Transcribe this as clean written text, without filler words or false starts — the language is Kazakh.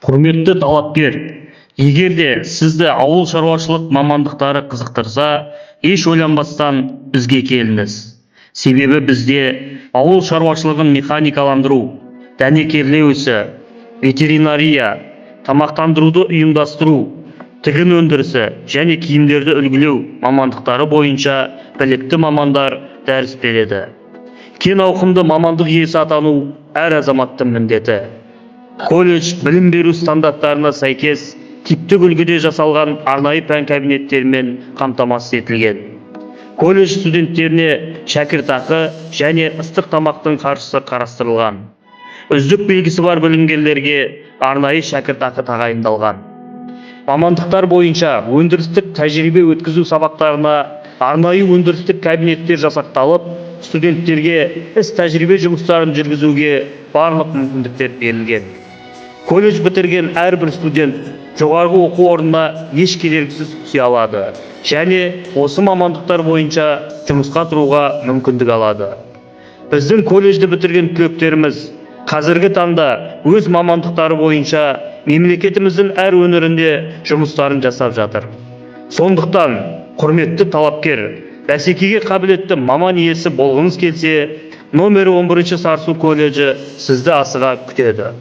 Құрметті талапкер, егер де сізді ауыл шаруашылық мамандықтары қызықтырса, еш ойланбастан бізге келіңіз. Себебі бізде ауыл шаруашылығын механикаландыру, дәнекерлеу ісі, ветеринария, тамақтандыруды ұйымдастыру, тігін өндірісі және киімдерді үлгілеу мамандықтары бойынша білікті мамандар дәріс береді. Кең ауқымды мамандық иесі атану әр азаматтың міндеті. Колледж білім беру стандарттарына сәйкес типтік үлгіде жасалған арнайы пән кабинеттерімен қамтамасыз етілген. Колледж студенттеріне шәкіртақы және ыстық тамақтың қаржысы қарастырылған. Үздік белгісі бар білімгерлерге арнайы шәкіртақы тағайындалған. Мамандықтар бойынша өндірістік тәжірибе өткізу сабақтарына арнайы өндірістік кабинеттер жасақталып, студенттерге іс тәжірибе жұмыстарын жүргізуге барлық мүмкіндіктер берілген. Колледж бітірген әрбір студент жоғарғы оқу орнына еш кедергісіз түсе алады және осы мамандықтар бойынша жұмысқа тұруға мүмкіндік алады. Біздің колледжді бітірген түлектеріміз қазіргі таңда өз мамандықтары бойынша мемлекетіміздің әр өңірінде жұмыстарын жасап жатыр. Сондықтан, құрметті талапкер, бәсекеге қабілетті маман иесі болғыңыз келсе, номері 11 Сарысу колледжі сізді асыға күтеді.